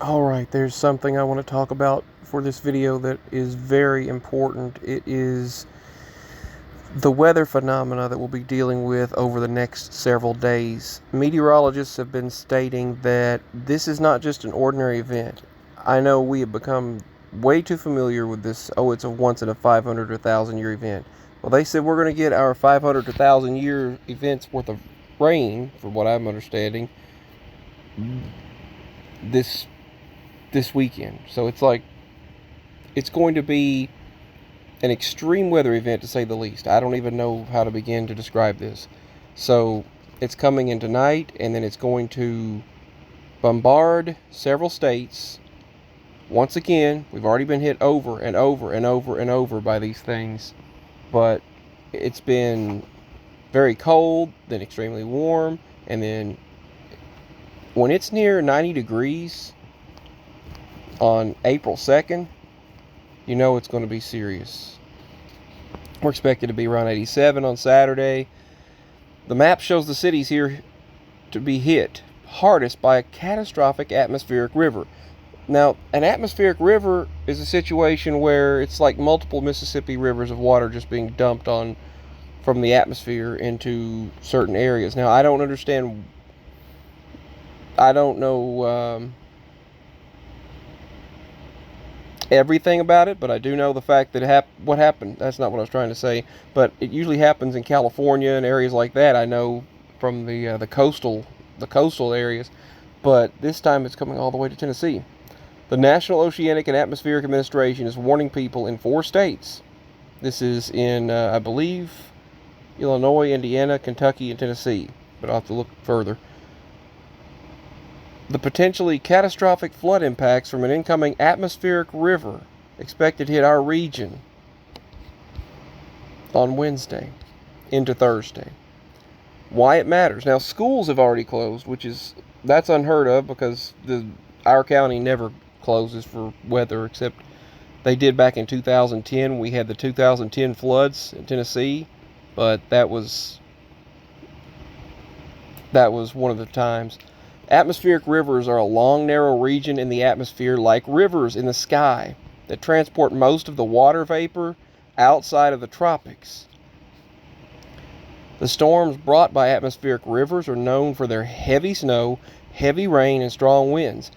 Alright, there's something I want to talk about for this video that is very important. It is the weather phenomena that we'll be dealing with over the next several days. Meteorologists have been stating that this is not just an ordinary event. I know we have become way too familiar with this, it's a once in a 500 or 1,000 year event. Well, they said we're going to get our 500 to 1,000 year events worth of rain, from what I'm understanding, this weekend. So it's going to be an extreme weather event, to say the least. I don't even know how to begin to describe this. So it's coming in tonight, and then it's going to bombard several states. Once again, we've already been hit over and over and over and over by these things, but it's been very cold, then extremely warm, and then when it's near 90 degrees on April 2nd, you know it's going to be serious. We're expected to be around 87 on Saturday. The map shows the cities here to be hit hardest by a catastrophic atmospheric river. Now, an atmospheric river is a situation where it's like multiple Mississippi rivers of water just being dumped on from the atmosphere into certain areas. Now, I don't know everything about it, but I do know the fact that what happened. That's not what I was trying to say, but it usually happens in California and areas like that. I know from the coastal areas, but this time it's coming all the way to Tennessee. The National Oceanic and Atmospheric Administration is warning people in 4 states. This is in, I believe, Illinois, Indiana, Kentucky, and Tennessee, but I'll have to look further. The potentially catastrophic flood impacts from an incoming atmospheric river expected to hit our region on Wednesday into Thursday. Why it matters. Now, schools have already closed, that's unheard of, because our county never closes for weather, except they did back in 2010. We had the 2010 floods in Tennessee, but that was one of the times. Atmospheric rivers are a long, narrow region in the atmosphere, like rivers in the sky, that transport most of the water vapor outside of the tropics. The storms brought by atmospheric rivers are known for their heavy snow, heavy rain, and strong winds.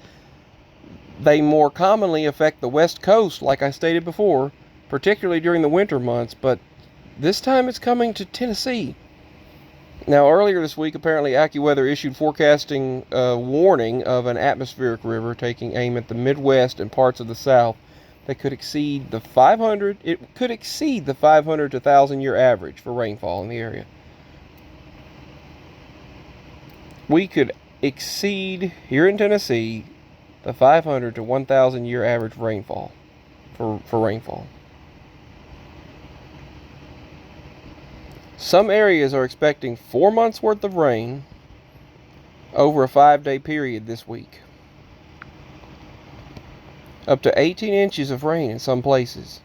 They more commonly affect the west coast, like I stated before, particularly during the winter months, but this time it's coming to Tennessee. Now, earlier this week, apparently AccuWeather issued forecasting warning of an atmospheric river taking aim at the Midwest and parts of the South that could exceed the 500 to 1,000 year average for rainfall in the area. We could exceed, here in Tennessee, the 500 to 1,000 year average rainfall for rainfall. Some areas are expecting 4 months worth of rain over a 5-day period this week. Up to 18 inches of rain in some places.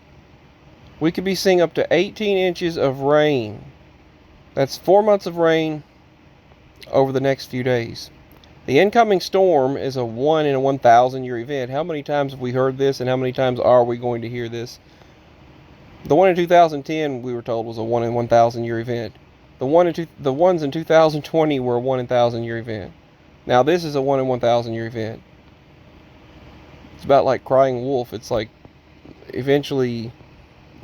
We could be seeing up to 18 inches of rain. That's 4 months of rain over the next few days. The incoming storm is a 1 in a 1,000 year event. How many times have we heard this, and how many times are we going to hear this? The one in 2010, we were told, was a 1 in 1,000 year event. The ones in 2020 were a 1 in 1,000 year event. Now this is a 1 in 1,000 year event. It's about like crying wolf. It's like, eventually,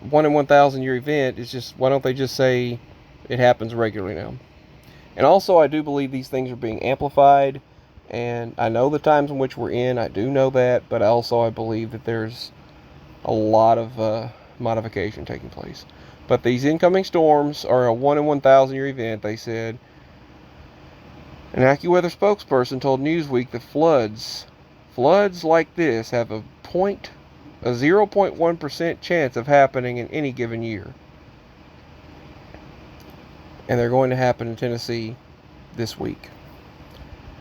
1 in 1,000 year event is just, why don't they just say it happens regularly now? And also, I do believe these things are being amplified, and I know the times in which we're in, I do know that, but also I believe that there's a lot of modification taking place. But these incoming storms are a 1 in 1,000 year event, they said. An AccuWeather spokesperson told Newsweek that floods like this have a 0.1% chance of happening in any given year. And they're going to happen in Tennessee this week.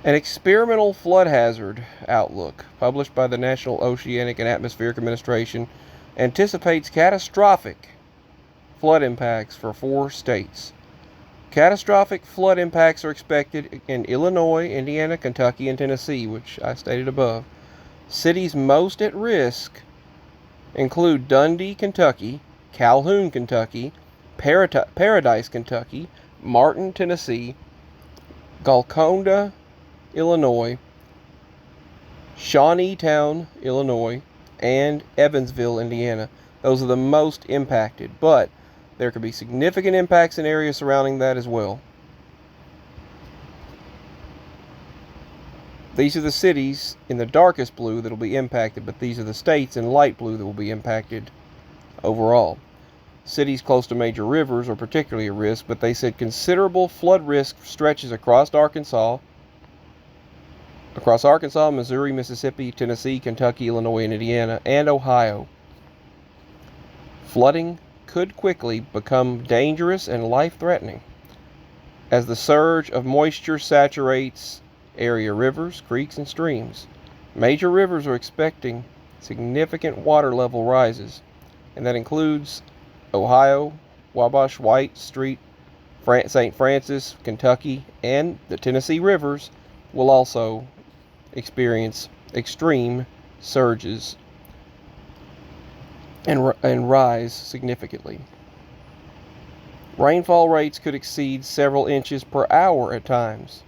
An experimental flood hazard outlook published by the National Oceanic and Atmospheric Administration anticipates catastrophic flood impacts for 4 states. Catastrophic flood impacts are expected in Illinois, Indiana, Kentucky, and Tennessee, which I stated above. Cities most at risk include Dundee, Kentucky, Calhoun, Kentucky, Paradise, Kentucky, Martin, Tennessee, Golconda, Illinois, Shawneetown, Illinois, and Evansville, Indiana. Those are the most impacted, but there could be significant impacts in areas surrounding that as well. These are the cities in the darkest blue that will be impacted, but these are the states in light blue that will be impacted overall. Cities close to major rivers are particularly at risk, but they said considerable flood risk stretches across Arkansas, Missouri, Mississippi, Tennessee, Kentucky, Illinois, and Indiana, and Ohio. Flooding could quickly become dangerous and life-threatening as the surge of moisture saturates area rivers, creeks, and streams. Major rivers are expecting significant water level rises, and that includes Ohio, Wabash, White, Street, St. Francis, Kentucky, and the Tennessee rivers will also experience extreme surges and rise significantly. Rainfall rates could exceed several inches per hour at times.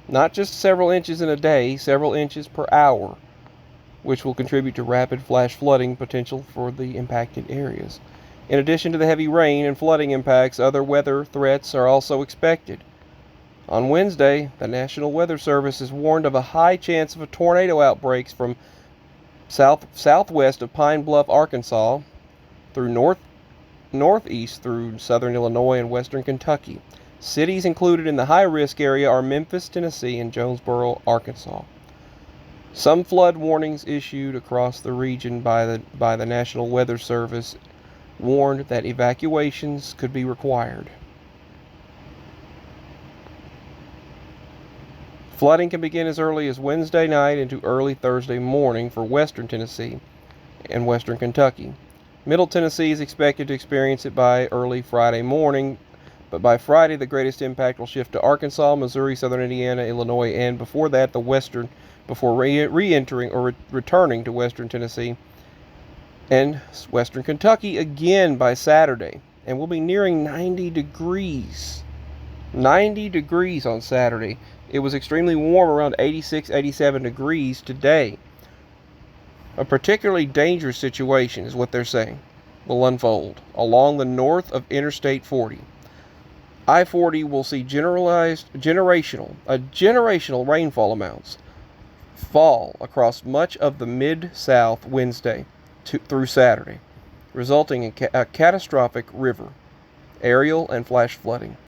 Not just several inches in a day, several inches per hour, which will contribute to rapid flash flooding potential for the impacted areas. In addition to the heavy rain and flooding impacts, other weather threats are also expected. On Wednesday, the National Weather Service has warned of a high chance of a tornado outbreaks from southwest of Pine Bluff, Arkansas, through northeast through southern Illinois and western Kentucky. Cities included in the high-risk area are Memphis, Tennessee, and Jonesboro, Arkansas. Some flood warnings issued across the region by the National Weather Service warned that evacuations could be required. Flooding can begin as early as Wednesday night into early Thursday morning for western Tennessee and western Kentucky. Middle Tennessee is expected to experience it by early Friday morning, but by Friday the greatest impact will shift to Arkansas, Missouri, southern Indiana, Illinois, and before that before re-entering or returning to western Tennessee and western Kentucky again by Saturday. And we'll be nearing 90 degrees. 90 degrees on Saturday. It was extremely warm, around 86, 87 degrees today. A particularly dangerous situation is what they're saying will unfold along the north of Interstate 40. I-40 will see generational rainfall amounts fall across much of the Mid-South Wednesday through Saturday, resulting in a catastrophic river, aerial, and flash flooding.